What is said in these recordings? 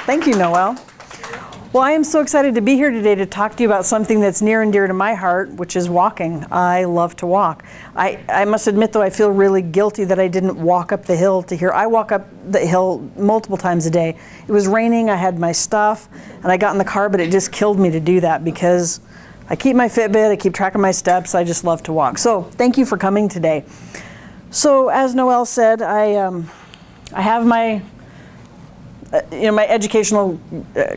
Thank you, Noelle. Well, I am so excited to be here today to talk to you about something that's near and dear to my heart, which is walking. I love to walk. I must admit, though, I feel really guilty that I didn't walk up the hill to here. I walk up the hill multiple times a day. It was raining, I had my stuff, and I got in the car, but it just killed me to do that because I keep my Fitbit, I keep track of my steps, I just love to walk. So thank you for coming today. So as Noelle said, I have my my educational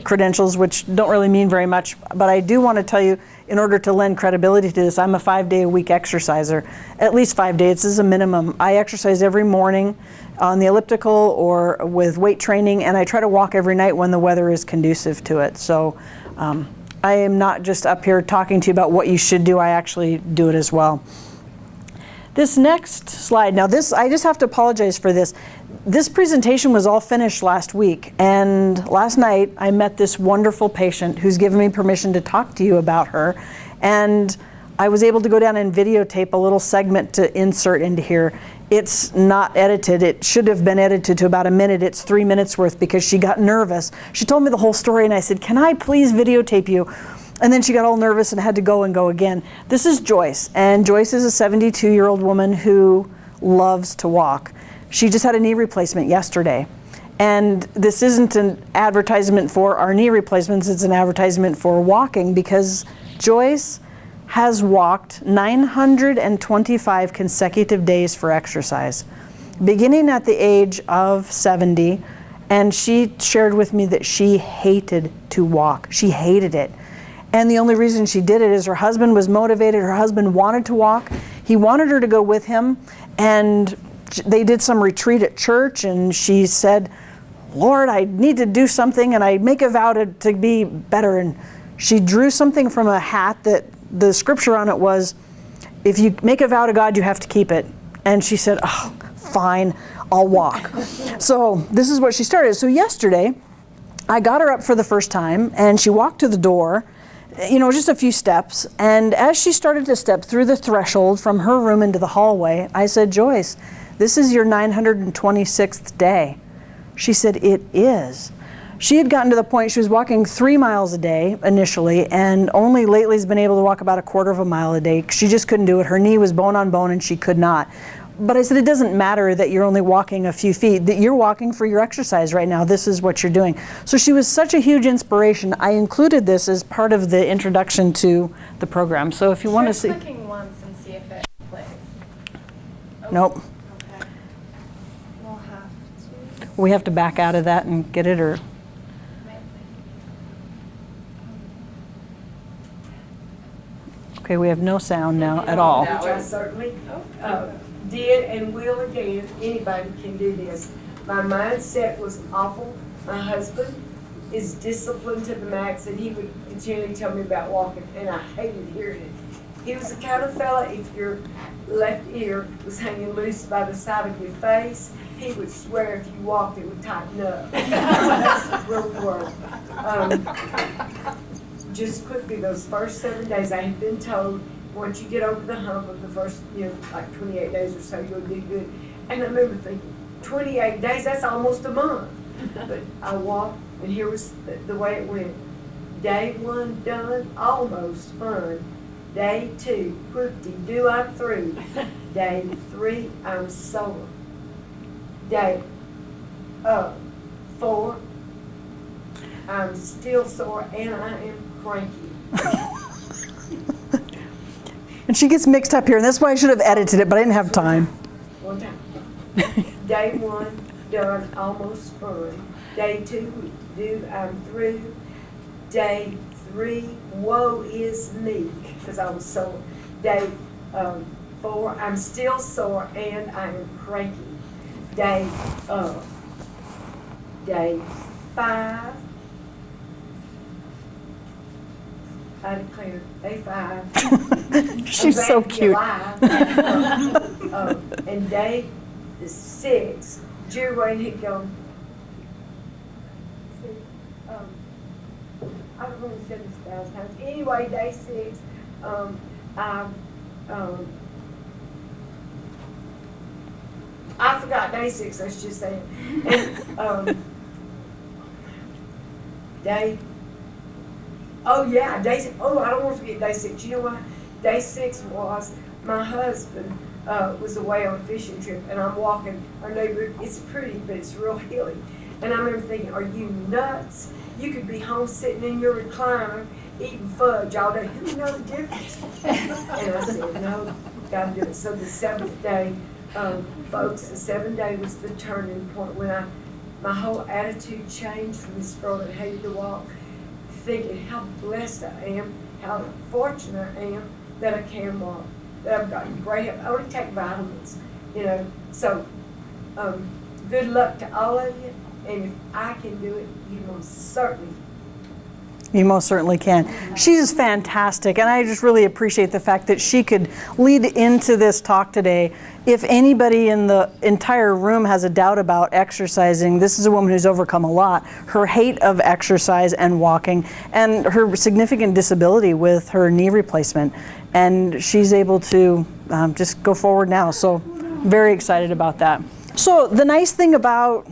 credentials, which don't really mean very much, but I do want to tell you, in order to lend credibility to this, I'm a 5-day-a-week exerciser, at least 5 days. This is a minimum. I exercise every morning on the elliptical or with weight training, and I try to walk every night when the weather is conducive to it. So I am not just up here talking to you about what you should do, I actually do it as well. This next slide, now this, I just have to apologize for this. This presentation was all finished last week, and last night I met this wonderful patient who's given me permission to talk to you about her, and I was able to go down and videotape a little segment to insert into here. It's not edited. It should have been edited to about a minute. It's 3 minutes worth because she got nervous. She told me the whole story, and I said, "Can I please videotape you?" And then she got all nervous and had to go and go again. This is Joyce, and Joyce is a 72-year-old woman who loves to walk. She just had a knee replacement yesterday. And this isn't an advertisement for our knee replacements, it's an advertisement for walking, because Joyce has walked 925 consecutive days for exercise, beginning at the age of 70, and she shared with me that she hated to walk. She hated it. And the only reason she did it is her husband was motivated. Her husband wanted to walk. He wanted her to go with him, and they did some retreat at church, and she said, "Lord, I need to do something, and I make a vow to be better." And she drew something from a hat that the scripture on it was, "If you make a vow to God, you have to keep it." And she said, "Oh, fine, I'll walk." So this is what she started. So yesterday, I got her up for the first time, and she walked to the door, just a few steps. And as she started to step through the threshold from her room into the hallway, I said, "Joyce, this is your 926th day." She said, "It is." She had gotten to the point she was walking 3 miles a day initially, and only lately has been able to walk about a quarter of a mile a day. She just couldn't do it. Her knee was bone on bone and she could not. But I said, it doesn't matter that you're only walking a few feet, that you're walking for your exercise right now. This is what you're doing. So she was such a huge inspiration. I included this as part of the introduction to the program. So if you want to see. Clicking once and see if it plays. Oh. Nope. Okay. We'll have to. We have to back out of that and get it, or. Okay, we have no sound now at all. Which I certainly did and will again. Anybody can do this. My mindset was awful. My husband is disciplined to the max, and he would continually tell me about walking, and I hated hearing it. He was the kind of fella, if your left ear was hanging loose by the side of your face, he would swear if you walked it would tighten up. That's where we were. Just quickly, those first 7 days, I had been told, once you get over the hump of the first, like 28 days or so, you'll do good. And I remember thinking, 28 days, that's almost a month. But I walked, and here was the way it went. Day 1 done, almost fun. Day 2, whoop-de-doo, I'm through. Day 3, I'm sore. Day 4, I'm still sore, and I am cranky. And she gets mixed up here, and that's why I should have edited it, but I didn't have time. One time. Day 1, done, almost fun. Day 2, do, I'm through. Day 3, woe is me, because I was sore. Day 4, I'm still sore, and I am cranky. Day 5, I declare, day 5. She's so cute. And day 6, Jerry Wayne had gone. I've only said this 1,000 times. Anyway, day 6, I forgot day 6. Let's just say it. And day, oh yeah, I don't want to forget day 6. You know what? Day 6 was my husband was away on a fishing trip, and I'm walking our neighborhood. It's pretty, but it's real hilly. And I remember thinking, are you nuts? You could be home sitting in your recliner eating fudge all day. Who knows the difference? And I said, no, got to do it. So the 7th day, folks, the 7th day was the turning point when my whole attitude changed from this girl that hated to walk, thinking how blessed I am, how fortunate I am that I can walk, that I've got great help. I only take vitamins, you know. So good luck to all of you, and if I can do it, you most certainly. You most certainly can. She's fantastic, and I just really appreciate the fact that she could lead into this talk today. If anybody in the entire room has a doubt about exercising, this is a woman who's overcome a lot. Her hate of exercise and walking, and her significant disability with her knee replacement. And she's able to just go forward now. So very excited about that. So the nice thing about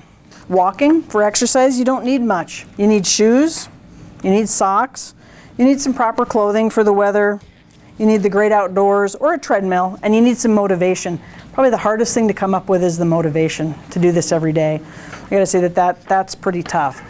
walking for exercise, you don't need much. You need shoes. You need socks, you need some proper clothing for the weather, you need the great outdoors or a treadmill, and you need some motivation. Probably the hardest thing to come up with is the motivation to do this every day. I gotta say that's pretty tough.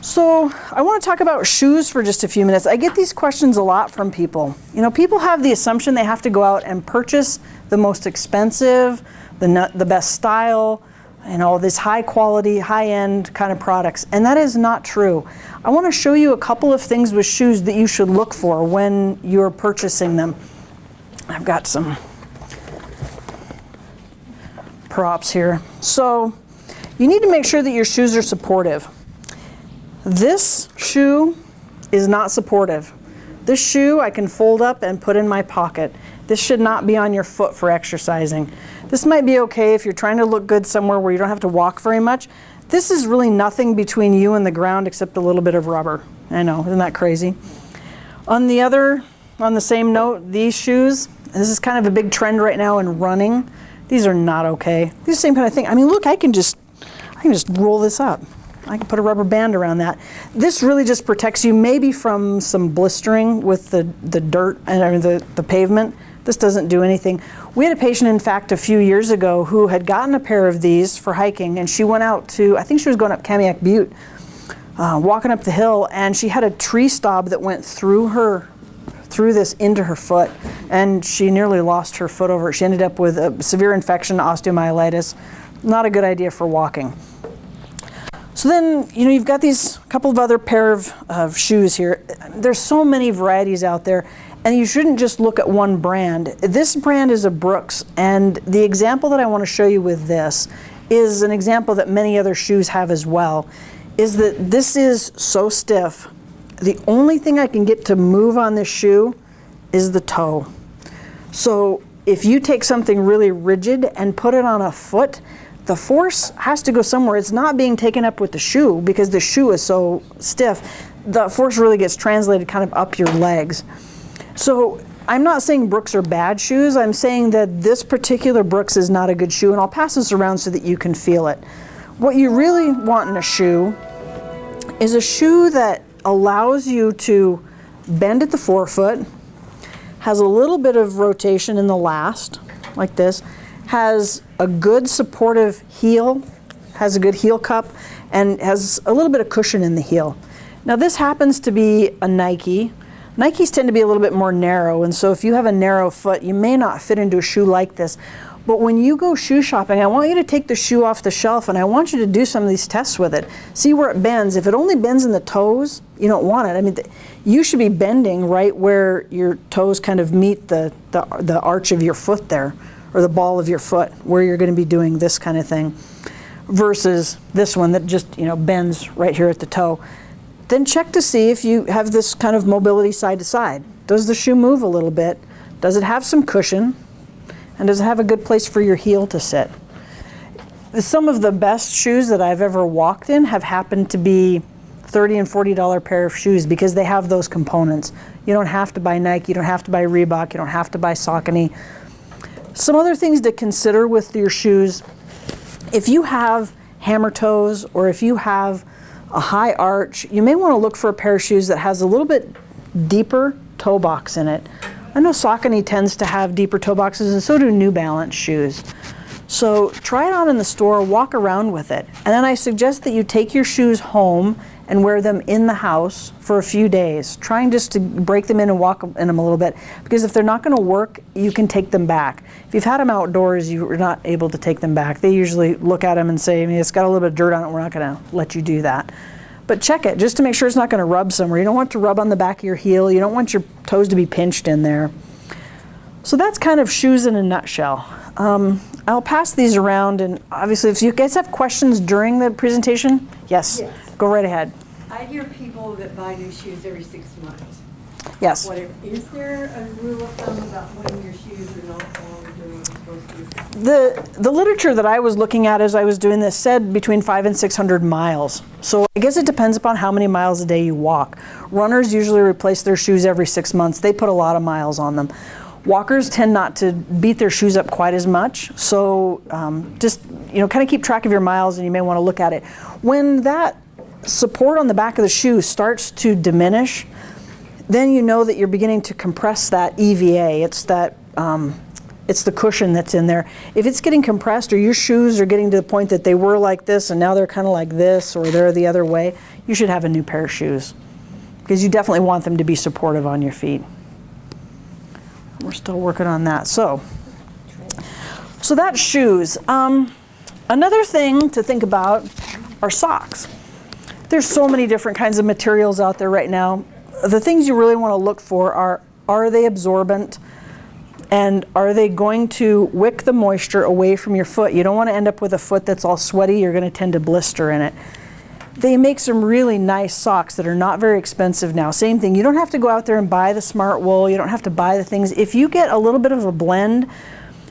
So I want to talk about shoes for just a few minutes. I get these questions a lot from people. You know, people have the assumption they have to go out and purchase the most expensive, the best style, you know, this high quality, high end kind of products. And that is not true. I want to show you a couple of things with shoes that you should look for when you're purchasing them. I've got some props here. So you need to make sure that your shoes are supportive. This shoe is not supportive. This shoe I can fold up and put in my pocket. This should not be on your foot for exercising. This might be okay if you're trying to look good somewhere where you don't have to walk very much. This is really nothing between you and the ground except a little bit of rubber. I know, isn't that crazy? On the same note, these shoes, this is kind of a big trend right now in running. These are not okay. These are the same kind of thing. I mean, look, I can just roll this up. I can put a rubber band around that. This really just protects you maybe from some blistering with the dirt and the pavement. This doesn't do anything. We had a patient, in fact, a few years ago who had gotten a pair of these for hiking, and she went out to, I think she was going up Kamiak Butte, walking up the hill, and she had a tree stub that went through this into her foot, and she nearly lost her foot over it. She ended up with a severe infection, osteomyelitis. Not a good idea for walking. So then, you know, you've got these couple of other pair of shoes here. There's so many varieties out there, and you shouldn't just look at one brand. This brand is a Brooks, and the example that I want to show you with this is an example that many other shoes have as well, is that this is so stiff. The only thing I can get to move on this shoe is the toe. So if you take something really rigid and put it on a foot, the force has to go somewhere. It's not being taken up with the shoe because the shoe is so stiff. The force really gets translated kind of up your legs. So I'm not saying Brooks are bad shoes. I'm saying that this particular Brooks is not a good shoe, and I'll pass this around so that you can feel it. What you really want in a shoe is a shoe that allows you to bend at the forefoot, has a little bit of rotation in the last, like this, has a good supportive heel, has a good heel cup, and has a little bit of cushion in the heel. Now this happens to be a Nike. Nikes tend to be a little bit more narrow, and so if you have a narrow foot, you may not fit into a shoe like this. But when you go shoe shopping, I want you to take the shoe off the shelf, and I want you to do some of these tests with it. See where it bends. If it only bends in the toes, you don't want it. I mean, you should be bending right where your toes kind of meet the arch of your foot there, or the ball of your foot, where you're going to be doing this kind of thing, versus this one that just, you know, bends right here at the toe. Then check to see if you have this kind of mobility side to side. Does the shoe move a little bit? Does it have some cushion? And does it have a good place for your heel to sit? Some of the best shoes that I've ever walked in have happened to be $30 and $40 pair of shoes because they have those components. You don't have to buy Nike, you don't have to buy Reebok, you don't have to buy Saucony. Some other things to consider with your shoes, if you have hammer toes or if you have a high arch. You may want to look for a pair of shoes that has a little bit deeper toe box in it. I know Saucony tends to have deeper toe boxes, and so do New Balance shoes. So try it on in the store, walk around with it. And then I suggest that you take your shoes home and wear them in the house for a few days, trying just to break them in and walk in them a little bit. Because if they're not going to work, you can take them back. If you've had them outdoors, you're not able to take them back. They usually look at them and say, I mean, it's got a little bit of dirt on it, we're not going to let you do that. But check it, just to make sure it's not going to rub somewhere. You don't want it to rub on the back of your heel. You don't want your toes to be pinched in there. So that's kind of shoes in a nutshell. I'll pass these around, and obviously if you guys have questions during the presentation, yes. Go right ahead. I hear people that buy new shoes every 6 months. Yes. Is there a rule of thumb about when your shoes are no longer doing what they're supposed to? The literature that I was looking at as I was doing this said between 500 and 600 miles. So I guess it depends upon how many miles a day you walk. Runners usually replace their shoes every 6 months. They put a lot of miles on them. Walkers tend not to beat their shoes up quite as much. So just, kind of keep track of your miles, and you may want to look at it. When that support on the back of the shoe starts to diminish, then you know that you're beginning to compress that EVA. It's that it's the cushion that's in there. If it's getting compressed, or your shoes are getting to the point that they were like this and now they're kind of like this, or they're the other way, you should have a new pair of shoes, because you definitely want them to be supportive on your feet. We're still working on that. So that's shoes. Another thing to think about are socks. There's so many different kinds of materials out there right now. The things you really want to look for are they absorbent, and are they going to wick the moisture away from your foot? You don't want to end up with a foot that's all sweaty. You're going to tend to blister in it. They make some really nice socks that are not very expensive now. Same thing, you don't have to go out there and buy the smart wool. You don't have to buy the things. If you get a little bit of a blend,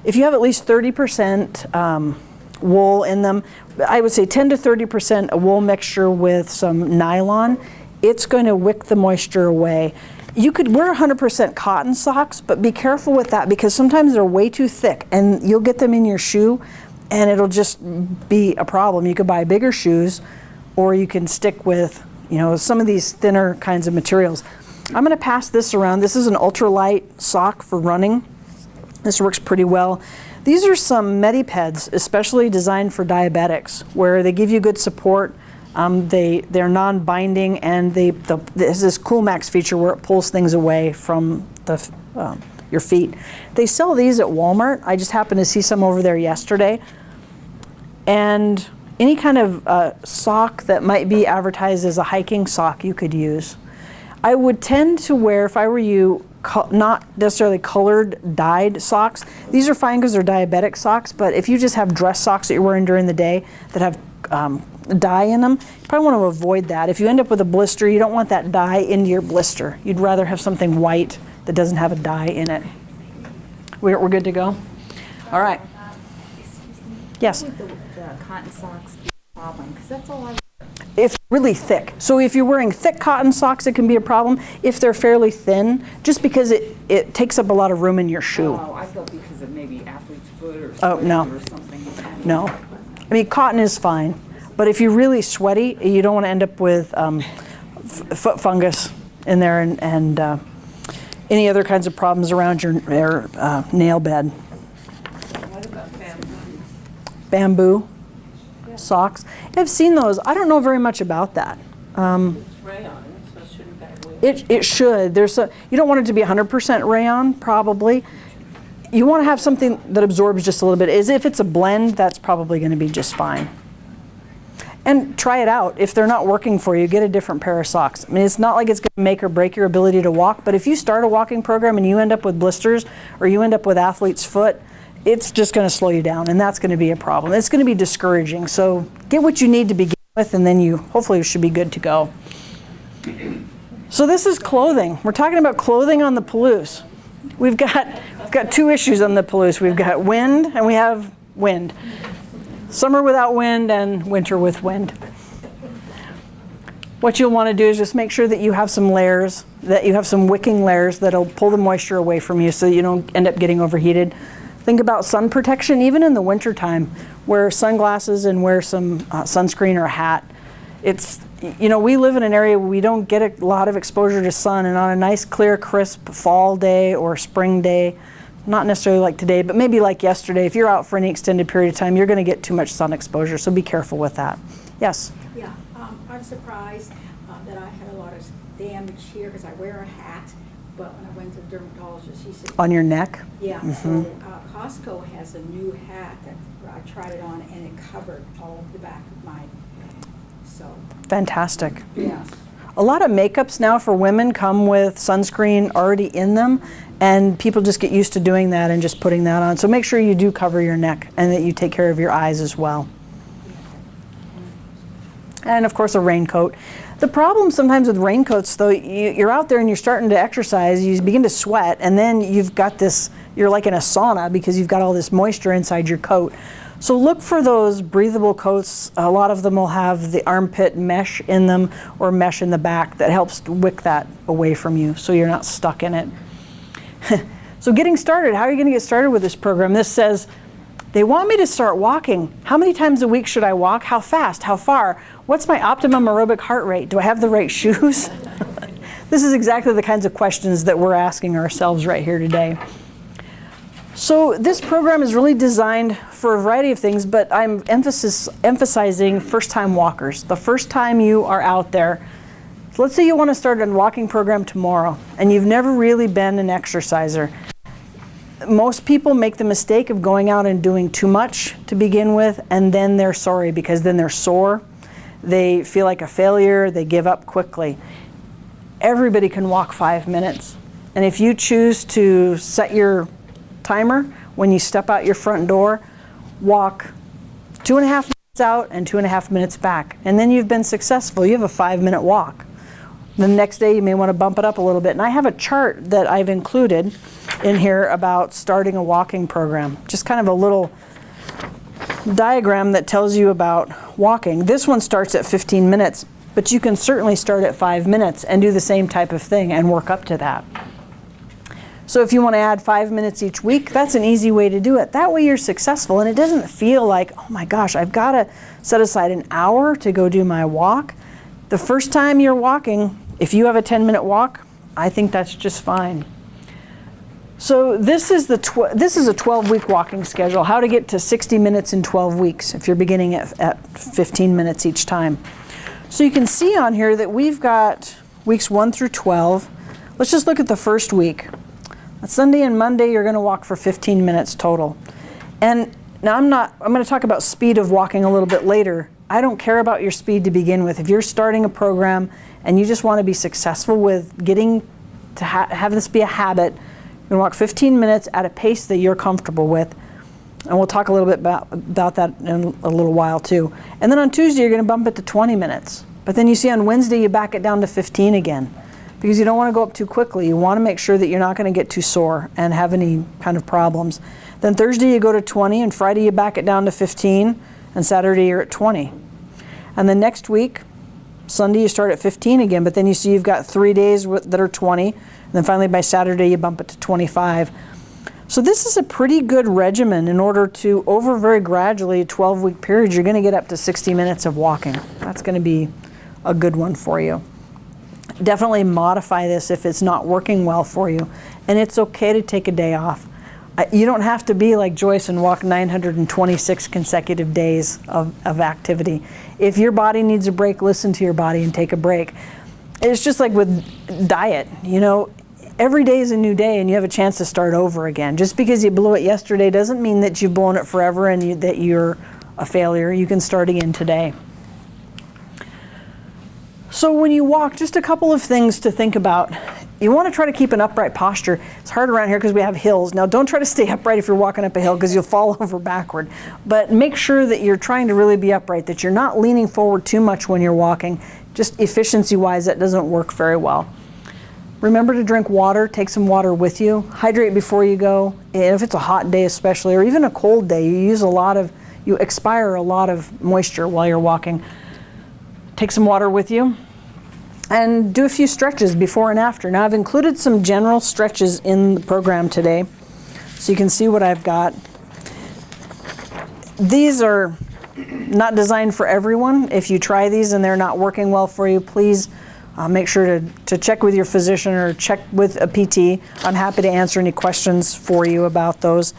if you have at least 30% wool in them, I would say 10 to 30% a wool mixture with some nylon, it's going to wick the moisture away. You could wear 100% cotton socks, but be careful with that, because sometimes they're way too thick and you'll get them in your shoe and it'll just be a problem. You could buy bigger shoes, or you can stick with, some of these thinner kinds of materials. I'm going to pass this around. This is an ultralight sock for running. This works pretty well. These are some Medipeds, especially designed for diabetics, where they give you good support. They're non-binding, and there's this Cool Max feature where it pulls things away from your feet. They sell these at Walmart. I just happened to see some over there yesterday. And any kind of sock that might be advertised as a hiking sock you could use. I would tend to wear, if I were you, not necessarily colored, dyed socks. These are fine because they're diabetic socks, but if you just have dress socks that you're wearing during the day that have dye in them, you probably want to avoid that. If you end up with a blister, you don't want that dye into your blister. You'd rather have something white that doesn't have a dye in it. We're good to go? All right. Yes? Would the cotton socks be a problem? Because that's all I. It's really thick. So if you're wearing thick cotton socks, it can be a problem. If they're fairly thin, just because it takes up a lot of room in your shoe. Oh, I thought because of maybe athlete's foot or no. or something. No. I mean, cotton is fine. But if you're really sweaty, you don't want to end up with foot fungus in there and any other kinds of problems around your nail bed. What about bamboo? Bamboo socks. I've seen those. I don't know very much about that. It's rayon, so shouldn't that weigh? It should. You don't want it to be 100% rayon, probably. You want to have something that absorbs just a little bit. If it's a blend, that's probably going to be just fine. And try it out. If they're not working for you, get a different pair of socks. I mean, it's not like it's going to make or break your ability to walk, but if you start a walking program and you end up with blisters or you end up with athlete's foot, it's just going to slow you down, and that's going to be a problem. It's going to be discouraging. So get what you need to begin with, and then you hopefully should be good to go. So this is clothing. We're talking about clothing on the Palouse. We've got two issues on the Palouse. We've got wind and we have wind. Summer without wind and winter with wind. What you'll want to do is just make sure that you have some layers, that you have some wicking layers that'll pull the moisture away from you so you don't end up getting overheated. Think about sun protection, even in the winter time. Wear sunglasses and wear some sunscreen or a hat. you know, we live in an area where we don't get a lot of exposure to sun, and on a nice, clear, crisp fall day or spring day, not necessarily like today, but maybe like yesterday, if you're out for any extended period of time, you're going to get too much sun exposure, so be careful with that. Yes? Yeah, I'm surprised that I had a lot of damage here because I wear a hat, but when I went to the dermatologist, he said... On your neck? Yeah, Mm-hmm. so Costco has a new hat that I tried it on, and it covered all of the back of my... So, Fantastic. yeah. A lot of makeups now for women come with sunscreen already in them, and people just get used to doing that and just putting that on. So make sure you do cover your neck and that you take care of your eyes as well. And of course a raincoat. The problem sometimes with raincoats though, you're out there and you're starting to exercise, you begin to sweat, and then you've got this, you're like in a sauna because you've got all this moisture inside your coat. So look for those breathable coats. A lot of them will have the armpit mesh in them or mesh in the back that helps wick that away from you so you're not stuck in it. So getting started, how are you going to get started with this program? This says, they want me to start walking. How many times a week should I walk? How fast? How far? What's my optimum aerobic heart rate? Do I have the right shoes? This is exactly the kinds of questions that we're asking ourselves right here today. So this program is really designed for a variety of things, but I'm emphasizing first-time walkers. The first time you are out there, so let's say you want to start a walking program tomorrow, and you've never really been an exerciser. Most people make the mistake of going out and doing too much to begin with, and then they're sorry because then they're sore. They feel like a failure, they give up quickly. Everybody can walk 5 minutes, and if you choose to set your timer when you step out your front door, walk 2.5 minutes out and 2.5 minutes back, and then you've been successful. You have a 5-minute walk. The next day you may want to bump it up a little bit, and I have a chart that I've included in here about starting a walking program, just kind of a little diagram that tells you about walking. This one starts at 15 minutes, but you can certainly start at 5 minutes and do the same type of thing and work up to that. So if you want to add 5 minutes each week, that's an easy way to do it. That way you're successful, and it doesn't feel like, oh my gosh, I've got to set aside an hour to go do my walk. The first time you're walking, if you have a 10-minute walk, I think that's just fine. So this is a 12-week walking schedule, how to get to 60 minutes in 12 weeks if you're beginning at 15 minutes each time. So you can see on here that we've got weeks 1 through 12. Let's just look at the first week. On Sunday and Monday, you're going to walk for 15 minutes total. And now I'm going to talk about speed of walking a little bit later. I don't care about your speed to begin with. If you're starting a program and you just want to be successful with getting to have this be a habit, you're going to walk 15 minutes at a pace that you're comfortable with. And we'll talk a little bit about that in a little while too. And then on Tuesday, you're going to bump it to 20 minutes. But then you see on Wednesday, you back it down to 15 again, because you don't want to go up too quickly. You want to make sure that you're not going to get too sore and have any kind of problems. Then Thursday, you go to 20, and Friday, you back it down to 15, and Saturday, you're at 20. And then next week, Sunday, you start at 15 again, but then you see you've got 3 days that are 20, and then finally by Saturday, you bump it to 25. So this is a pretty good regimen in order to, over very gradually, a 12-week period, you're going to get up to 60 minutes of walking. That's going to be a good one for you. Definitely modify this if it's not working well for you, and it's okay to take a day off. You don't have to be like Joyce and walk 926 consecutive days of activity. If your body needs a break, listen to your body and take a break. It's just like with diet, you know, every day is a new day and you have a chance to start over again. Just because you blew it yesterday doesn't mean that you've blown it forever and that you're a failure. You can start again today. So when you walk, just a couple of things to think about. You want to try to keep an upright posture. It's hard around here because we have hills. Now don't try to stay upright if you're walking up a hill because you'll fall over backward. But make sure that you're trying to really be upright, that you're not leaning forward too much when you're walking. Just efficiency-wise, that doesn't work very well. Remember to drink water. Take some water with you. Hydrate before you go. And if it's a hot day especially, or even a cold day, you expire a lot of moisture while you're walking. Take some water with you. And do a few stretches before and after. Now I've included some general stretches in the program today, so you can see what I've got. These are not designed for everyone. If you try these and they're not working well for you, please make sure to check with your physician or check with a PT. I'm happy to answer any questions for you about those.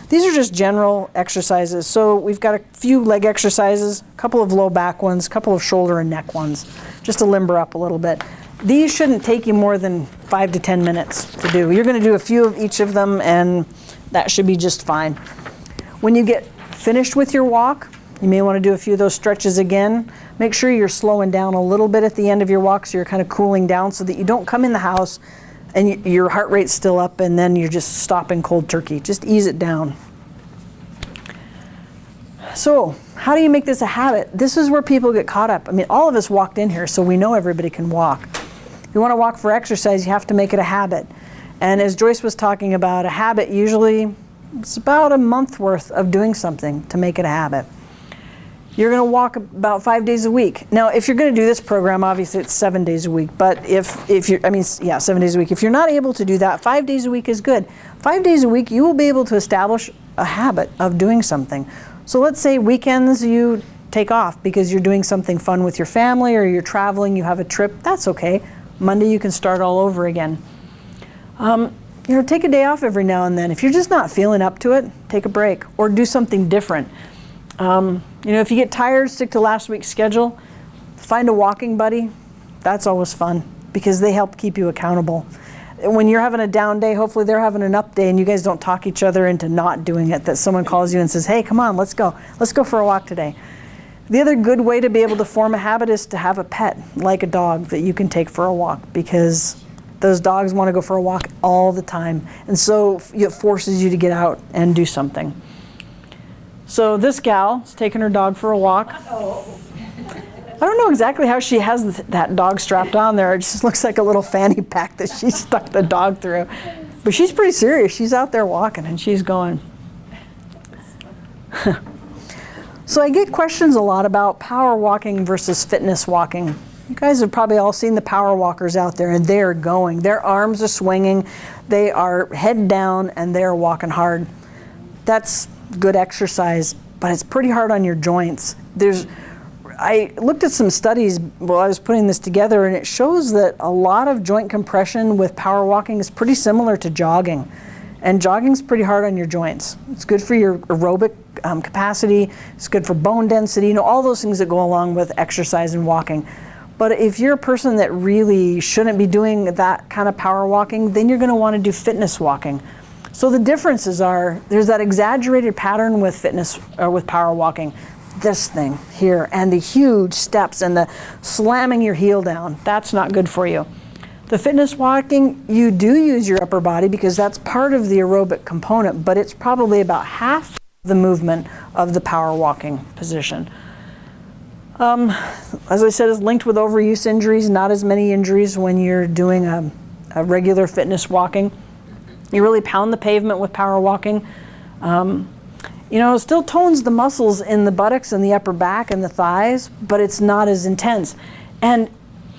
These are just general exercises. So we've got a few leg exercises, a couple of low back ones, a couple of shoulder and neck ones, just to limber up a little bit. These shouldn't take you more than 5 to 10 minutes to do. You're going to do a few of each of them, and that should be just fine. When you get finished with your walk, you may want to do a few of those stretches again. Make sure you're slowing down a little bit at the end of your walk, so you're kind of cooling down, so that you don't come in the house and your heart rate's still up and then you're just stopping cold turkey. Just ease it down. So how do you make this a habit? This is where people get caught up. I mean, all of us walked in here, so we know everybody can walk. If you want to walk for exercise, you have to make it a habit. And as Joyce was talking about, a habit usually, it's about a month worth of doing something to make it a habit. You're going to walk about 5 days a week. Now, if you're going to do this program, obviously it's 7 days a week. But if you're, 7 days a week. If you're not able to do that, 5 days a week is good. 5 days a week, you will be able to establish a habit of doing something. So let's say weekends you take off because you're doing something fun with your family or you're traveling, you have a trip. That's okay. Monday you can start all over again. Take a day off every now and then. If you're just not feeling up to it, take a break or do something different. If you get tired, stick to last week's schedule. Find a walking buddy. That's always fun because they help keep you accountable. When you're having a down day, hopefully they're having an up day and you guys don't talk each other into not doing it, that someone calls you and says, hey, come on, let's go. Let's go for a walk today. The other good way to be able to form a habit is to have a pet, like a dog, that you can take for a walk, because those dogs want to go for a walk all the time. And so it forces you to get out and do something. So this gal is taking her dog for a walk. I don't know exactly how she has that dog strapped on there. It just looks like a little fanny pack that she stuck the dog through. But she's pretty serious. She's out there walking and she's going. So I get questions a lot about power walking versus fitness walking. You guys have probably all seen the power walkers out there, and they're going. Their arms are swinging, they are head down, and they're walking hard. That's good exercise, but it's pretty hard on your joints. I looked at some studies while I was putting this together, and it shows that a lot of joint compression with power walking is pretty similar to jogging. And jogging's pretty hard on your joints. It's good for your aerobic capacity, it's good for bone density, all those things that go along with exercise and walking. But if you're a person that really shouldn't be doing that kind of power walking, then you're going to want to do fitness walking. So the differences are, there's that exaggerated pattern with fitness or with power walking, this thing here, and the huge steps and the slamming your heel down. That's not good for you. The fitness walking, you do use your upper body because that's part of the aerobic component, but it's probably about half the movement of the power walking position. As I said, it's linked with overuse injuries, not as many injuries when you're doing a regular fitness walking. You really pound the pavement with power walking. It still tones the muscles in the buttocks and the upper back and the thighs, but it's not as intense. And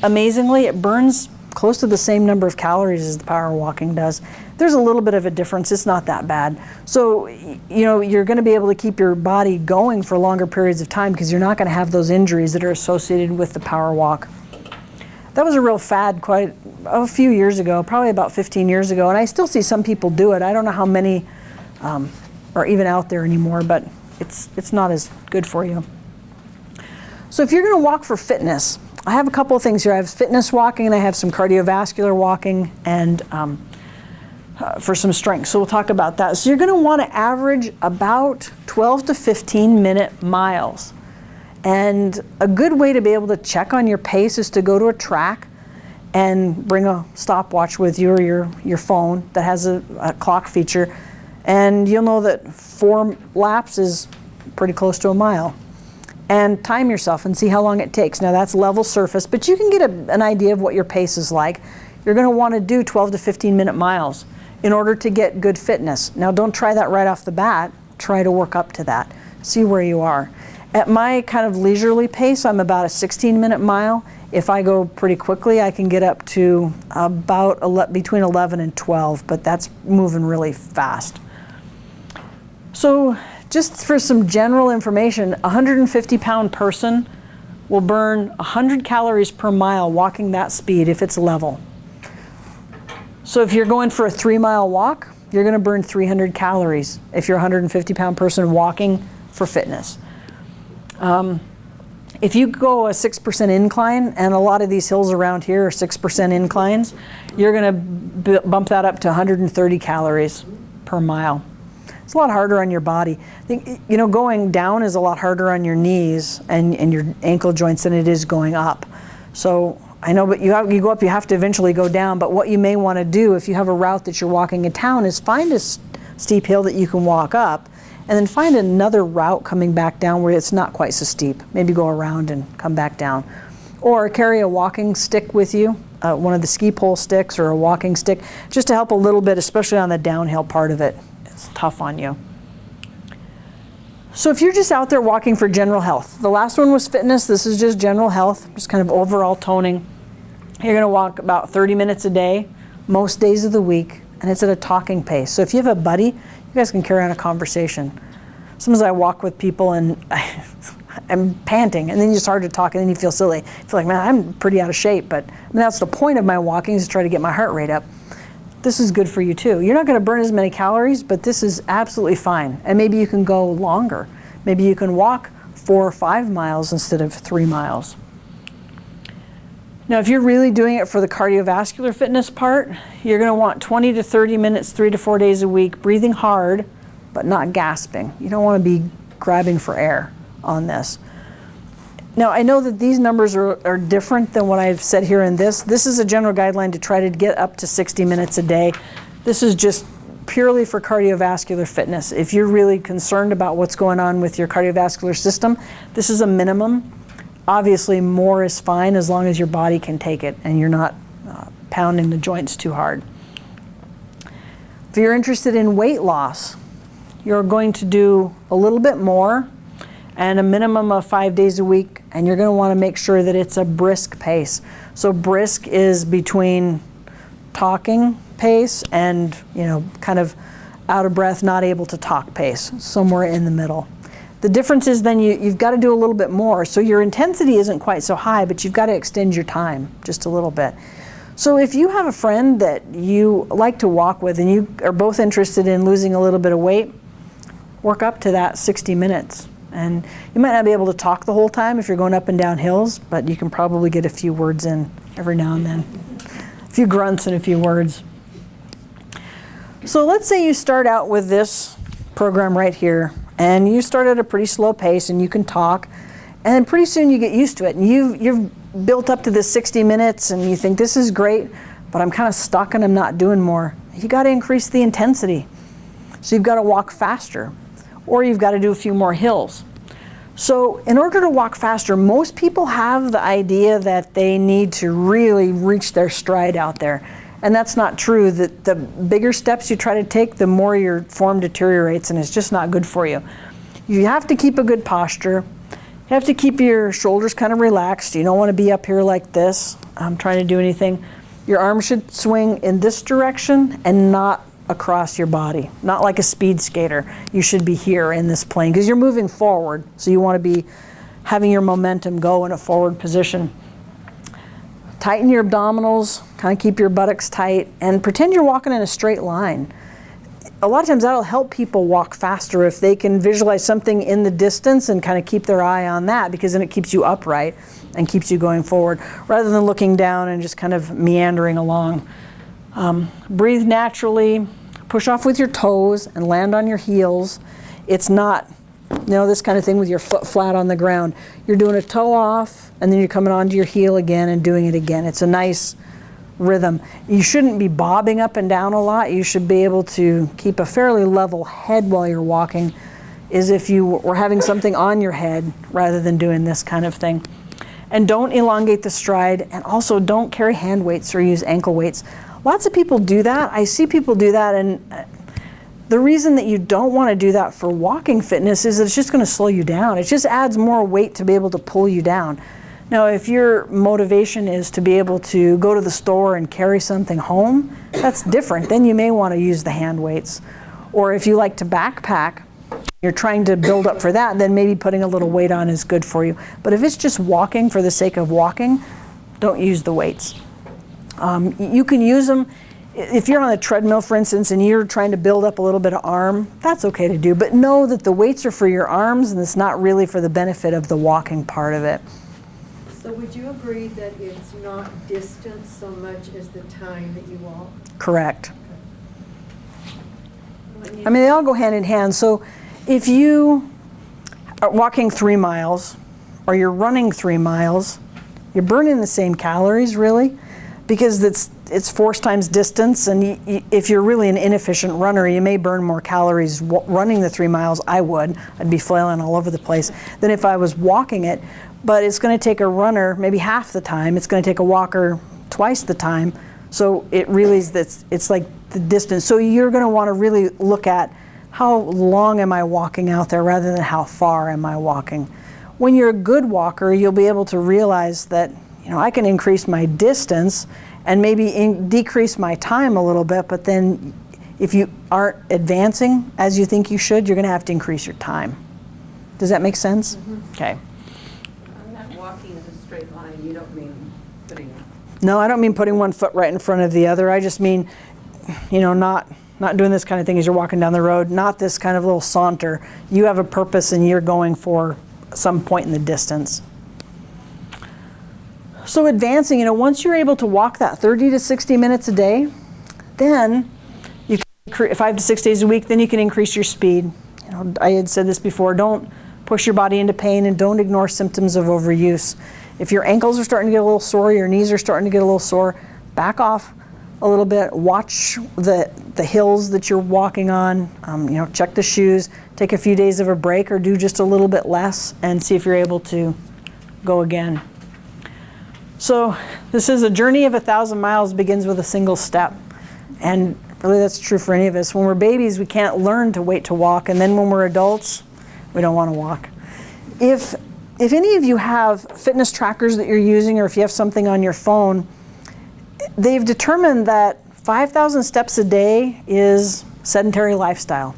amazingly, it burns close to the same number of calories as the power walking does. There's a little bit of a difference. It's not that bad. So, you're going to be able to keep your body going for longer periods of time because you're not going to have those injuries that are associated with the power walk. That was a real fad quite a few years ago, probably about 15 years ago, and I still see some people do it. I don't know how many are even out there anymore, but it's not as good for you. So if you're going to walk for fitness, I have a couple of things here. I have fitness walking and I have some cardiovascular walking and for some strength. So we'll talk about that. So you're going to want to average about 12 to 15 minute miles. And a good way to be able to check on your pace is to go to a track and bring a stopwatch with you or your phone that has a clock feature. And you'll know that 4 laps is pretty close to a mile. And time yourself and see how long it takes. Now that's level surface, but you can get an idea of what your pace is like. You're going to want to do 12 to 15 minute miles in order to get good fitness. Now don't try that right off the bat. Try to work up to that. See where you are. At my kind of leisurely pace, I'm about a 16-minute mile. If I go pretty quickly, I can get up to about between 11 and 12, but that's moving really fast. So Just for some general information, a 150-pound person will burn 100 calories per mile walking that speed if it's level. So if you're going for a 3-mile walk, you're going to burn 300 calories if you're a 150-pound person walking for fitness. If you go a 6% incline, and a lot of these hills around here are 6% inclines, you're going to bump that up to 130 calories per mile. It's a lot harder on your body. I think, you know, going down is a lot harder on your knees and your ankle joints than it is going up. So I know, but you go up, you have to eventually go down. But what you may want to do if you have a route that you're walking in town is find a steep hill that you can walk up, and then find another route coming back down where it's not quite so steep. Maybe go around and come back down. Or carry a walking stick with you, one of the ski pole sticks or a walking stick, just to help a little bit, especially on the downhill part of it. It's tough on you. So if you're just out there walking for general health, the last one was fitness, this is just general health, just kind of overall toning. You're gonna walk about 30 minutes a day, most days of the week, and it's at a talking pace. So if you have a buddy, you guys can carry on a conversation. Sometimes I walk with people and I'm panting, and then you start to talk, and then you feel silly. You feel like, man, I'm pretty out of shape, but that's the point of my walking, is to try to get my heart rate up. This is good for you too. You're not going to burn as many calories, but this is absolutely fine. And maybe you can go longer. Maybe you can walk 4 or 5 miles instead of 3 miles. Now, if you're really doing it for the cardiovascular fitness part, you're going to want 20 to 30 minutes, 3 to 4 days a week, breathing hard, but not gasping. You don't want to be grabbing for air on this. Now, I know that these numbers are different than what I've said here in this. This is a general guideline to try to get up to 60 minutes a day. This is just purely for cardiovascular fitness. If you're really concerned about what's going on with your cardiovascular system, this is a minimum. Obviously, more is fine as long as your body can take it and you're not pounding the joints too hard. If you're interested in weight loss, you're going to do a little bit more and a minimum of 5 days a week, and you're going to want to make sure that it's a brisk pace. So brisk is between talking pace and, you know, kind of out of breath, not able to talk pace, somewhere in the middle. The difference is then you've got to do a little bit more. So your intensity isn't quite so high, but you've got to extend your time just a little bit. So if you have a friend that you like to walk with and you are both interested in losing a little bit of weight, work up to that 60 minutes. And you might not be able to talk the whole time if you're going up and down hills, but you can probably get a few words in every now and then. A few grunts and a few words. So let's say you start out with this program right here, and you start at a pretty slow pace and you can talk, and then pretty soon you get used to it. And you've built up to this 60 minutes and you think this is great, but I'm kind of stuck and I'm not doing more. You got to increase the intensity. So you've got to walk faster, or you've got to do a few more hills. So in order to walk faster, most people have the idea that they need to really reach their stride out there. And that's not true. The bigger steps you try to take, the more your form deteriorates, and it's just not good for you. You have to keep a good posture. You have to keep your shoulders kind of relaxed. You don't want to be up here like this, trying to do anything. Your arms should swing in this direction and not across your body, not like a speed skater. You should be here in this plane because you're moving forward, so you want to be having your momentum go in a forward position. Tighten your abdominals, kind of keep your buttocks tight, and pretend you're walking in a straight line. A lot of times that'll help people walk faster if they can visualize something in the distance and kind of keep their eye on that, because then it keeps you upright and keeps you going forward rather than looking down and just kind of meandering along. Breathe naturally, push off with your toes and land on your heels. It's not, this kind of thing with your foot flat on the ground. You're doing a toe off and then you're coming onto your heel again and doing it again. It's a nice rhythm. You shouldn't be bobbing up and down a lot. You should be able to keep a fairly level head while you're walking, as if you were having something on your head rather than doing this kind of thing. And don't elongate the stride, and also don't carry hand weights or use ankle weights. Lots of people do that. I see people do that, and the reason that you don't want to do that for walking fitness is that it's just going to slow you down. It just adds more weight to be able to pull you down. Now, if your motivation is to be able to go to the store and carry something home, that's different. Then you may want to use the hand weights. Or if you like to backpack, you're trying to build up for that, then maybe putting a little weight on is good for you. But if it's just walking for the sake of walking, don't use the weights. You can use them if you're on a treadmill, for instance, and you're trying to build up a little bit of arm, that's okay to do. But know that the weights are for your arms, and it's not really for the benefit of the walking part of it. So would you agree that it's not distance so much as the time that you walk? Correct. I mean, they all go hand in hand. So if you are walking 3 miles or you're running 3 miles, you're burning the same calories, really, because it's force times distance. And if you're really an inefficient runner, you may burn more calories running the 3 miles. I'd be flailing all over the place, than if I was walking it. But it's going to take a runner maybe half the time. It's going to take a walker twice the time. So it really is, it's like the distance. So you're going to want to really look at how long am I walking out there rather than how far am I walking. When you're a good walker, you'll be able to realize that, you know, I can increase my distance and maybe decrease my time a little bit, but then if you aren't advancing as you think you should, you're going to have to increase your time. Does that make sense? Mm-hmm. Okay. I'm not walking in a straight line. You don't mean putting... No, I don't mean putting one foot right in front of the other. I just mean, you know, not doing this kind of thing as you're walking down the road, not this kind of little saunter. You have a purpose and you're going for some point in the distance. So advancing, you know, once you're able to walk that 30 to 60 minutes a day, then you can, 5 to 6 days a week, then you can increase your speed. You know, I had said this before, don't push your body into pain and don't ignore symptoms of overuse. If your ankles are starting to get a little sore, your knees are starting to get a little sore, back off a little bit, watch the hills that you're walking on, you know, check the shoes, take a few days of a break or do just a little bit less and see if you're able to go again. So this is a journey of 1,000 miles begins with a single step. And really that's true for any of us. When we're babies, we can't learn to wait to walk. And then when we're adults, we don't want to walk. If any of you have fitness trackers that you're using or if you have something on your phone, they've determined that 5,000 steps a day is sedentary lifestyle.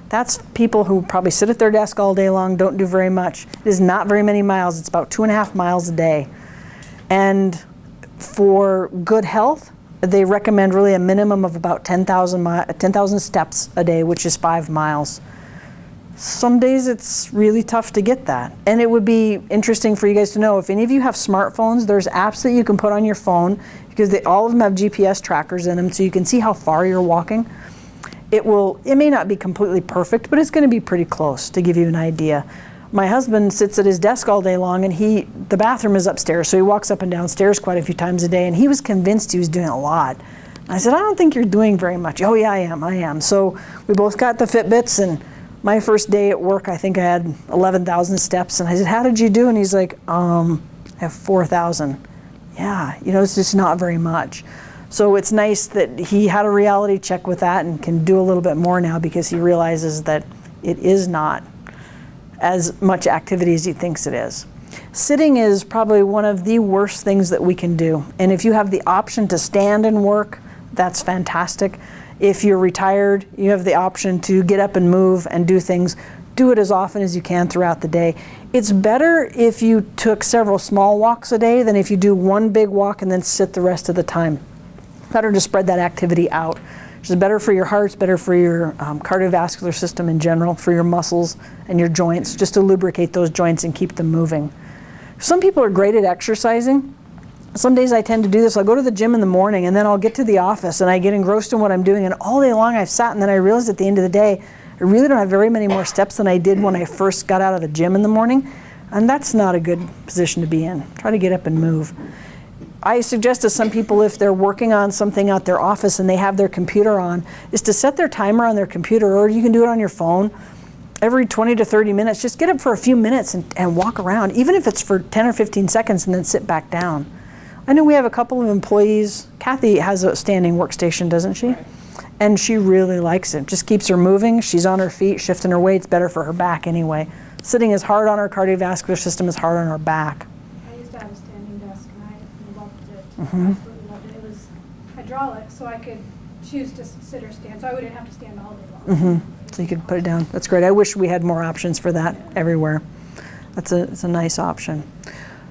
That's people who probably sit at their desk all day long, don't do very much. It is not very many miles. It's about 2.5 miles a day. And for good health, they recommend really a minimum of about 10,000 steps a day, which is 5 miles. Some days it's really tough to get that. And it would be interesting for you guys to know, if any of you have smartphones, there's apps that you can put on your phone because all of them have GPS trackers in them so you can see how far you're walking. It may not be completely perfect, but it's going to be pretty close to give you an idea. My husband sits at his desk all day long and the bathroom is upstairs, so he walks up and down stairs quite a few times a day, and he was convinced he was doing a lot. And I said, I don't think you're doing very much. Oh yeah, I am. So we both got the Fitbits, and my first day at work, I think I had 11,000 steps, and I said, how did you do? And he's like, I have 4,000. Yeah, you know, it's just not very much. So it's nice that he had a reality check with that and can do a little bit more now because he realizes that it is not as much activity as he thinks it is. Sitting is probably one of the worst things that we can do. And if you have the option to stand and work, that's fantastic. If you're retired, you have the option to get up and move and do things. Do it as often as you can throughout the day. It's better if you took several small walks a day than if you do one big walk and then sit the rest of the time. Better to spread that activity out. Which is better for your heart, it's better for your cardiovascular system in general, for your muscles and your joints, just to lubricate those joints and keep them moving. Some people are great at exercising. Some days I tend to do this. I'll go to the gym in the morning and then I'll get to the office and I get engrossed in what I'm doing, and all day long I've sat, and then I realize at the end of the day, I really don't have very many more steps than I did when I first got out of the gym in the morning, and that's not a good position to be in. Try to get up and move. I suggest to some people, if they're working on something at their office and they have their computer on, is to set their timer on their computer, or you can do it on your phone. Every 20 to 30 minutes, just get up for a few minutes and walk around, even if it's for 10 or 15 seconds, and then sit back down. I know we have a couple of employees. Kathy has a standing workstation, doesn't she? And she really likes it. Just keeps her moving. She's on her feet, shifting her weight. It's better for her back anyway. Sitting is hard on our cardiovascular system, is hard on our back. I used to have a standing desk and I loved it. Mm-hmm. I absolutely loved it. It was hydraulic, so I could choose to sit or stand, so I wouldn't have to stand all day long. Mm-hmm. So you could put it down. That's great. I wish we had more options for that everywhere. It's a nice option.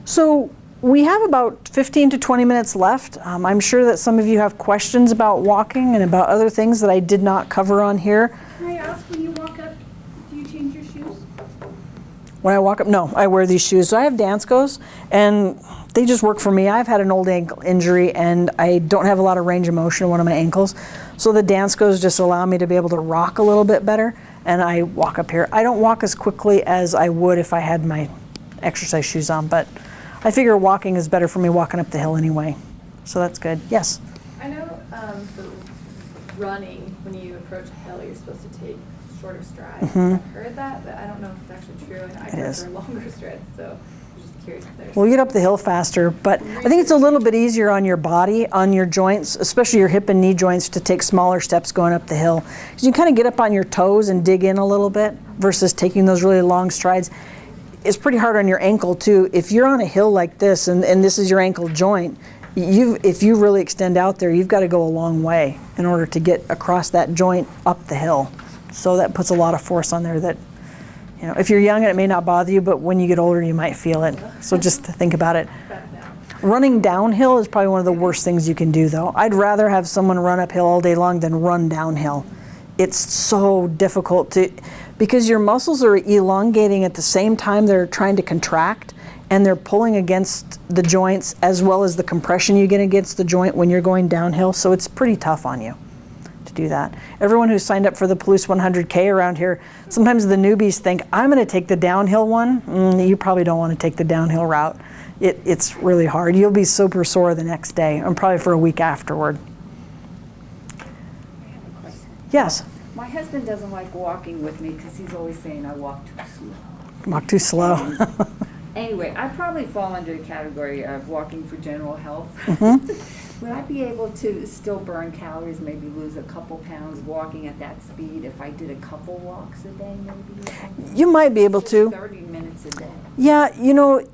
So we have about 15 to 20 minutes left. I'm sure that some of you have questions about walking and about other things that I did not cover on here. Can I ask, when you walk up, do you change your shoes? When I walk up, no, I wear these shoes. So I have Danskos, and they just work for me. I've had an old ankle injury, and I don't have a lot of range of motion in one of my ankles. So the Danskos just allow me to be able to rock a little bit better, and I walk up here. I don't walk as quickly as I would if I had my exercise shoes on, but I figure walking is better for me walking up the hill anyway. So that's good. Yes? I know for running, when you approach a hill, you're supposed to take shorter strides. I've heard that, but I don't know if it's actually true. And I is. prefer longer strides, so I'm just curious if there's. Well, you get up the hill faster, but I think it's a little bit easier on your body, on your joints, especially your hip and knee joints, to take smaller steps going up the hill. Because you kind of get up on your toes and dig in a little bit versus taking those really long strides. It's pretty hard on your ankle too. If you're on a hill like this and this is your ankle joint, if you really extend out there, you've got to go a long way in order to get across that joint up the hill. So that puts a lot of force on there that, you know, if you're young it may not bother you, but when you get older you might feel it. So just think about it. Running downhill is probably one of the worst things you can do though. I'd rather have someone run uphill all day long than run downhill. It's so difficult because your muscles are elongating at the same time they're trying to contract, and they're pulling against the joints as well as the compression you get against the joint when you're going downhill. So it's pretty tough on you to do that. Everyone who's signed up for the Palouse 100K around here, sometimes the newbies think, I'm going to take the downhill one. You probably don't want to take the downhill route. It's really hard. You'll be super sore the next day and probably for a week afterward. I have a question. Yes. My husband doesn't like walking with me because he's always saying I walk too slow. Walk too slow. Anyway, I probably fall under the category of walking for general health. Would I be able to still burn calories, maybe lose a couple pounds walking at that speed if I did a couple walks a day maybe? You might be able Just to. 30 minutes a day. Yeah, you know,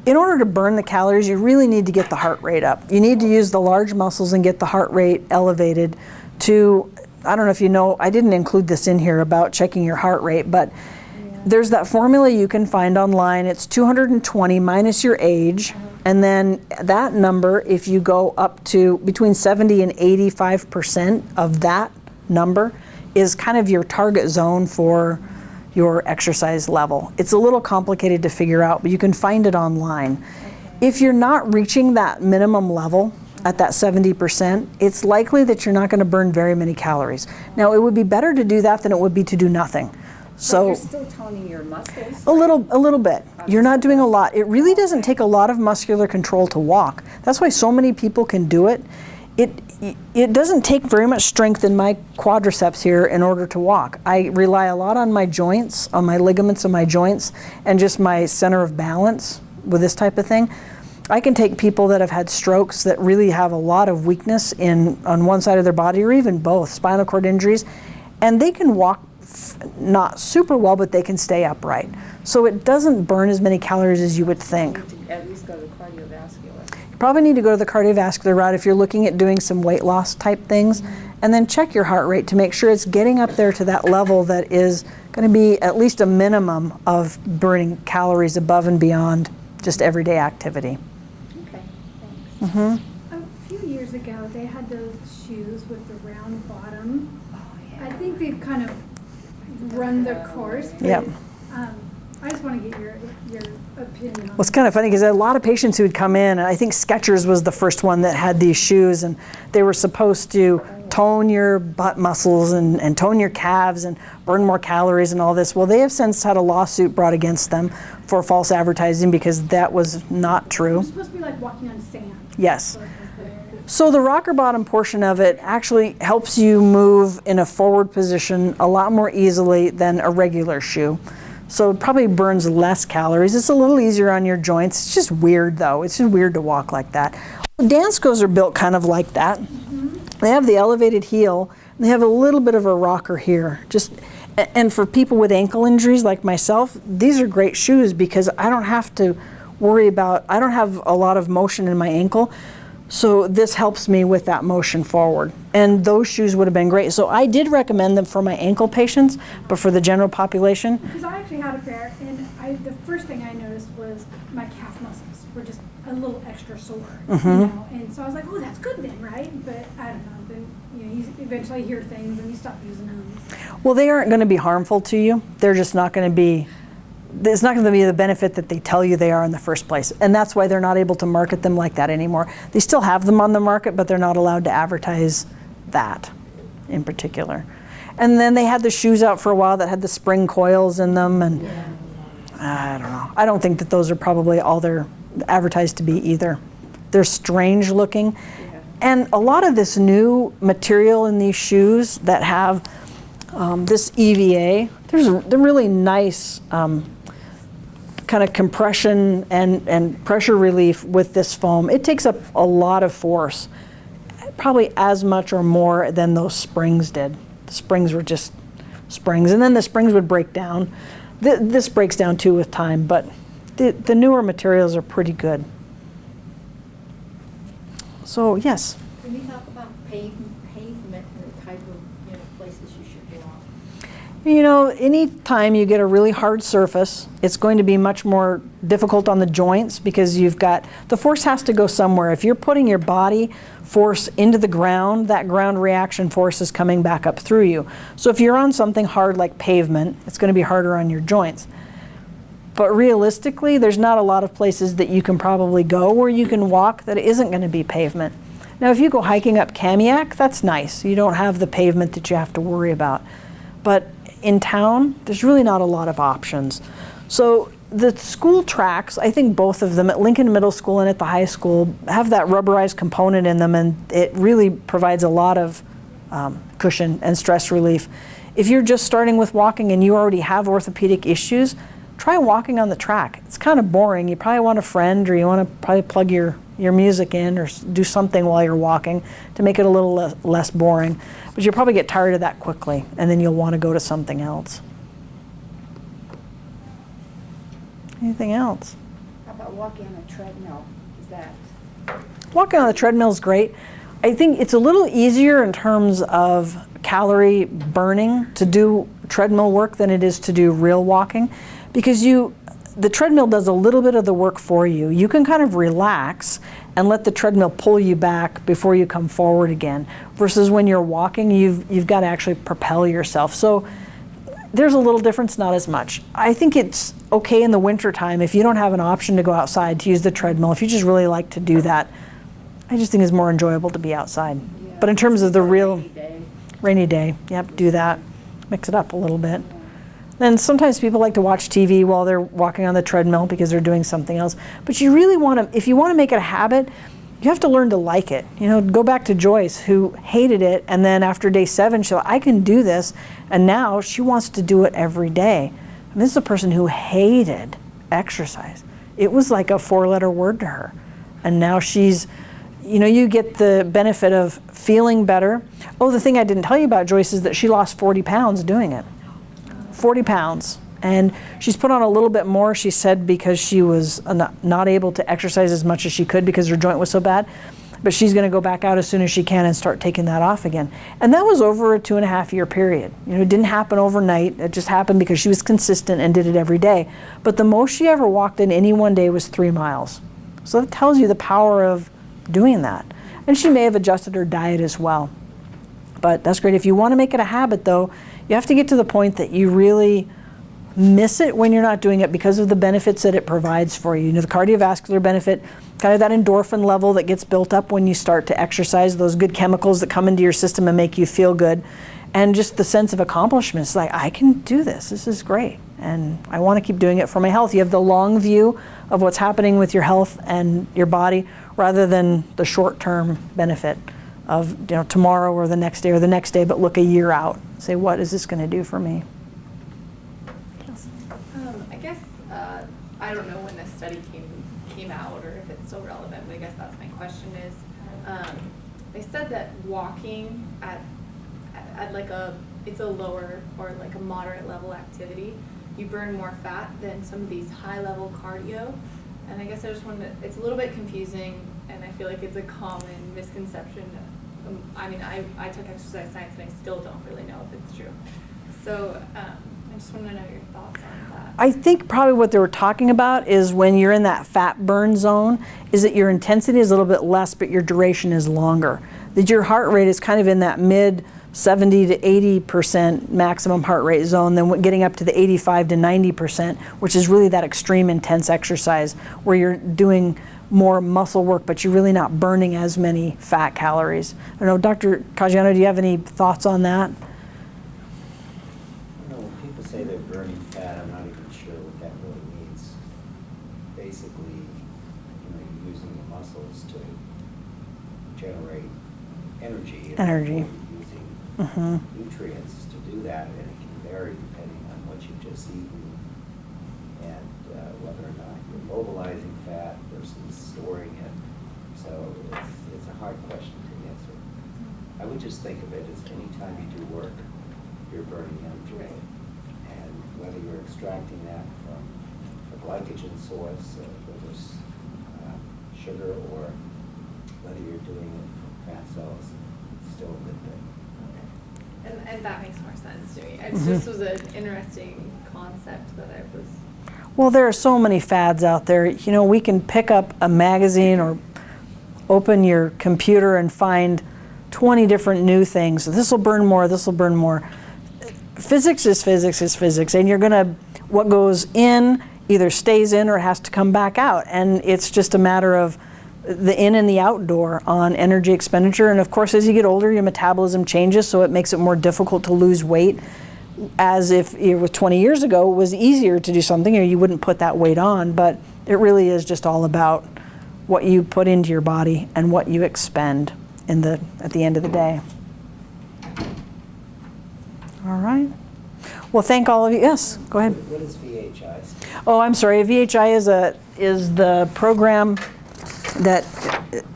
in order to burn the calories, you really need to get the heart rate up. You need to use the large muscles and get the heart rate elevated to, I don't know if you know, I didn't include this in here about checking your heart rate, but there's that formula you can find online. It's 220 minus your age, and then that number, if you go up to between 70 and 85% of that number, is kind of your target zone for your exercise level. It's a little complicated to figure out, but you can find it online. If you're not reaching that minimum level at that 70%, it's likely that you're not going to burn very many calories. Now, it would be better to do that than it would be to do nothing. So you're still toning your muscles? a little bit. You're not doing a lot. It really doesn't take a lot of muscular control to walk. That's why so many people can do it. It doesn't take very much strength in my quadriceps here in order to walk. I rely a lot on my joints, on my ligaments of my joints, and just my center of balance with this type of thing. I can take people that have had strokes that really have a lot of weakness on one side of their body or even both, spinal cord injuries, and they can walk not super well, but they can stay upright. So it doesn't burn as many calories as you would think. You need to at least go to cardiovascular. You probably need to go to the cardiovascular route if you're looking at doing some weight loss type things, and then check your heart rate to make sure it's getting up there to that level that is going to be at least a minimum of burning calories above and beyond just everyday activity. Okay, thanks. A few years ago, they had those shoes with the round bottom. Oh, yeah. I think they've kind of run their course. But, Yep. I just want to get your opinion on Well, it's kind of funny because a lot of patients who would come in, and I think Skechers was the first one that had these shoes, and they were supposed to tone your butt muscles and tone your calves and burn more calories and all this. Well, they have since had a lawsuit brought against them for false advertising because that was not true. It's supposed to be like walking on sand. Yes. So the rocker bottom portion of it actually helps you move in a forward position a lot more easily than a regular shoe. So it probably burns less calories. It's a little easier on your joints. It's just weird though. It's just weird to walk like that. Danskos are built kind of like that. They have the elevated heel, and they have a little bit of a rocker here. And for people with ankle injuries like myself, these are great shoes because I don't have to worry about, I don't have a lot of motion in my ankle. So this helps me with that motion forward. And those shoes would have been great. So I did recommend them for my ankle patients, but for the general population, Because I actually had a pair, and the first thing I noticed was my calf muscles were just a little extra sore, you know. And so I was like, oh, that's good then, right? But I don't know. Then you eventually hear things and you stop using them. well, they aren't going to be harmful to you. They're just not going to be, it's not going to be the benefit that they tell you they are in the first place. And that's why they're not able to market them like that anymore. They still have them on the market, but they're not allowed to advertise that in particular. And then they had the shoes out for a while that had the spring coils in them, and I don't know. I don't think that those are probably all they're advertised to be either. They're strange looking. And a lot of this new material in these shoes that have this EVA, they're really nice kind of compression and pressure relief with this foam. It takes up a lot of force, probably as much or more than those springs did. The springs were just springs, and then the springs would break down. This breaks down too with time, but the newer materials are pretty good. So yes. Can you talk about pavement and the type of places you should walk? You know, anytime you get a really hard surface, it's going to be much more difficult on the joints because you've got, the force has to go somewhere. If you're putting your body force into the ground, that ground reaction force is coming back up through you. So if you're on something hard like pavement, it's going to be harder on your joints. But realistically, there's not a lot of places that you can probably go where you can walk that isn't going to be pavement. Now, if you go hiking up Kamiak, that's nice. You don't have the pavement that you have to worry about. But in town, there's really not a lot of options. So the school tracks, I think both of them at Lincoln Middle School and at the high school have that rubberized component in them, and it really provides a lot of cushion and stress relief. If you're just starting with walking and you already have orthopedic issues, try walking on the track. It's kind of boring. You probably want a friend, or you want to probably plug your music in or do something while you're walking to make it a little less boring. But you'll probably get tired of that quickly, and then you'll want to go to something else. Anything else? How about walking on a treadmill? Is that? Walking on the treadmill is great. I think it's a little easier in terms of calorie burning to do treadmill work than it is to do real walking, because the treadmill does a little bit of the work for you. You can kind of relax and let the treadmill pull you back before you come forward again, versus when you're walking, you've got to actually propel yourself. So there's a little difference, not as much. I think it's okay in the winter time if you don't have an option to go outside to use the treadmill. If you just really like to do that, I just think it's more enjoyable to be outside. Yeah, But in terms of the real rainy day. yep, do that. Mix it up a little bit. Then sometimes people like to watch TV while they're walking on the treadmill because they're doing something else. But you really want to, if you want to make it a habit, you have to learn to like it. You know, go back to Joyce, who hated it, and then after day 7, she's like, I can do this, and now she wants to do it every day. And this is a person who hated exercise. It was like a 4-letter word to her. And now she's, you know, you get the benefit of feeling better. Oh, the thing I didn't tell you about Joyce is that she lost 40 pounds doing it. 40 pounds. And she's put on a little bit more, she said, because she was not able to exercise as much as she could because her joint was so bad. But she's going to go back out as soon as she can and start taking that off again. And that was over a 2.5-year period. You know, it didn't happen overnight. It just happened because she was consistent and did it every day. But the most she ever walked in any one day was 3 miles. So that tells you the power of doing that. And she may have adjusted her diet as well. But that's great. If you want to make it a habit, though, you have to get to the point that you really miss it when you're not doing it because of the benefits that it provides for you. You know, the cardiovascular benefit, kind of that endorphin level that gets built up when you start to exercise, those good chemicals that come into your system and make you feel good, and just the sense of accomplishment. It's like, I can do this. This is great. And I want to keep doing it for my health. You have the long view of what's happening with your health and your body rather than the short-term benefit of, you know, tomorrow or the next day, but look a year out. Say, what is this going to do for me? I guess, I don't know when this study came out or if it's still relevant, but I guess that's my question is, they said that walking at like it's a lower or like a moderate level activity, you burn more fat than some of these high level cardio. And I guess I just wanted to, it's a little bit confusing and I feel like it's a common misconception. I mean, I took exercise science and I still don't really know if it's true. So I just want to know your thoughts on that. I think probably what they were talking about is when you're in that fat burn zone, is that your intensity is a little bit less, but your duration is longer. That your heart rate is kind of in that mid 70 to 80% maximum heart rate zone, then getting up to the 85 to 90%, which is really that extreme intense exercise where you're doing more muscle work, but you're really not burning as many fat calories. I don't know, Dr. Caggiano, do you have any thoughts on that? When people say they're burning fat, I'm not even sure what that really means. Basically, you're using the muscles to generate energy. Energy. You're using nutrients to do that, and it can vary depending on what you've just eaten and whether or not you're mobilizing fat versus storing it. So it's a hard question to answer. I would just think of it as any time you do work, you're burning energy. Right. And whether you're extracting that from a glycogen source, whether it's sugar, or whether you're doing it from fat cells, it's still a good thing. And that makes more sense to me. It just was an interesting concept that I was. Well, there are so many fads out there. We can pick up a magazine or open your computer and find 20 different new things. This will burn more, this will burn more. Physics is physics is physics, and what goes in either stays in or has to come back out. And it's just a matter of the in and the outdoor on energy expenditure. And of course, as you get older, your metabolism changes, so it makes it more difficult to lose weight. As if it was 20 years ago, it was easier to do something, or you wouldn't put that weight on. But it really is just all about what you put into your body and what you expend at the end of the day. All right. Well, thank all of you. Yes, go ahead. What is VHI? Oh, I'm sorry. VHI is the program that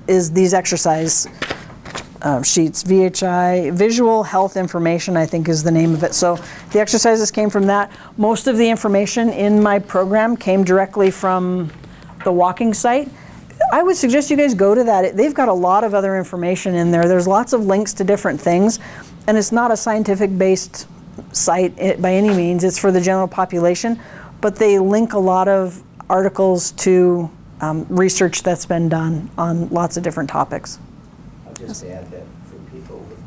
is these exercise sheets. VHI, Visual Health Information, I think is the name of it. So the exercises came from that. Most of the information in my program came directly from the walking site. I would suggest you guys go to that. They've got a lot of other information in there. There's lots of links to different things, and it's not a scientific-based site by any means. It's for the general population, but they link a lot of articles to research that's been done on lots of different topics. I'll just add that for people with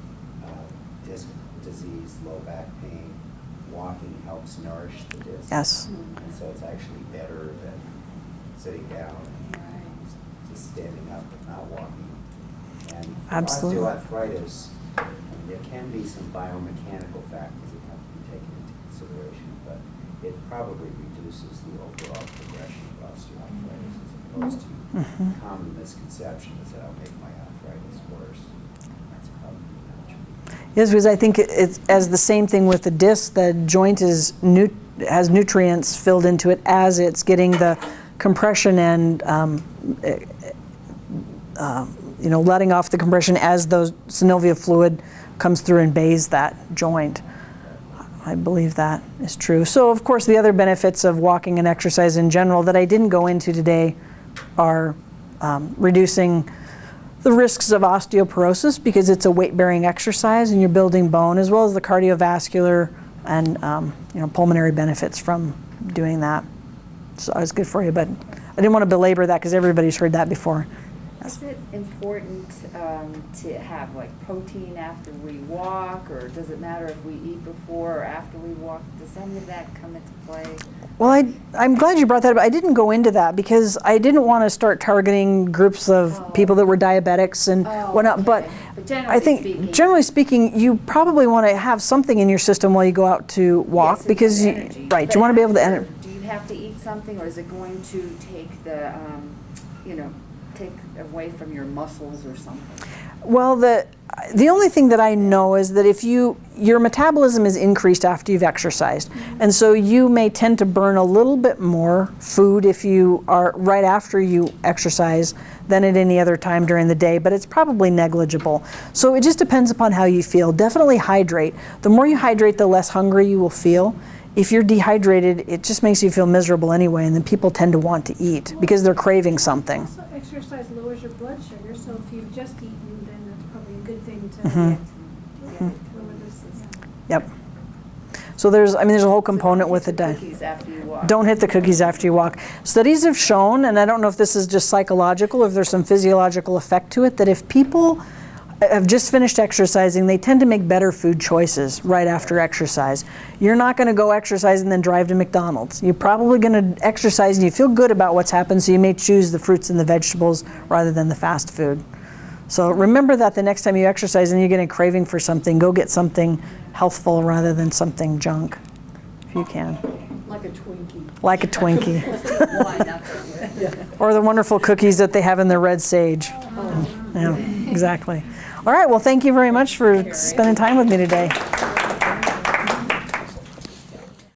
disc disease, low back pain, walking helps nourish the disc. Yes. And so it's actually better than sitting down and just standing up and not walking. And for Absolutely. osteoarthritis, there can be some biomechanical factors that have to be taken into consideration, but it probably reduces the overall progression of osteoarthritis as opposed to common misconception is that I'll make my arthritis worse. That's probably not true. Yes, because I think it's as the same thing with the disc. The joint has nutrients filled into it as it's getting the compression and letting off the compression as those synovial fluid comes through and bathes that joint. I believe that is true. So of course the other benefits of walking and exercise in general that I didn't go into today are reducing the risks of osteoporosis because it's a weight-bearing exercise and you're building bone, as well as the cardiovascular and pulmonary benefits from doing that. So it was good for you, but I didn't want to belabor that because everybody's heard that before. Is it important to have like protein after we walk, or does it matter if we eat before or after we walk? Does any of that come into play? Well, I'm glad you brought that up. I didn't go into that because I didn't want to start targeting groups of people that were diabetics and whatnot. But generally I think, speaking, generally speaking, you probably want to have something in your system while you go out to walk yes, because you, energy. right, But you want to be able to. after, do you have to eat something, or is it going to take the, take away from your muscles or something? Well, the only thing that I know is that if your metabolism is increased after you've exercised, and so you may tend to burn a little bit more food if you are right after you exercise than at any other time during the day, but it's probably negligible. So it just depends upon how you feel. Definitely hydrate. The more you hydrate, the less hungry you will feel. If you're dehydrated, it just makes you feel miserable anyway, and then people tend to want to eat because they're craving something. Also, exercise exercise lowers your blood sugar, so if you've just eaten, then that's probably a good thing to lower this. Yep. So there's a whole component with the diet. Cookies after you walk. Don't hit the cookies after you walk. Studies have shown, and I don't know if this is just psychological or if there's some physiological effect to it, that if people have just finished exercising, they tend to make better food choices right after exercise. You're not going to go exercise and then drive to McDonald's. You're probably going to exercise and you feel good about what's happened, so you may choose the fruits and the vegetables rather than the fast food. So remember that the next time you exercise and you get a craving for something, go get something healthful rather than something junk, if you can. Like a Twinkie. Like a Twinkie. Why not? Or the wonderful cookies that they have in their red sage. Yeah, exactly. All right, well, thank you very much for spending time with me today.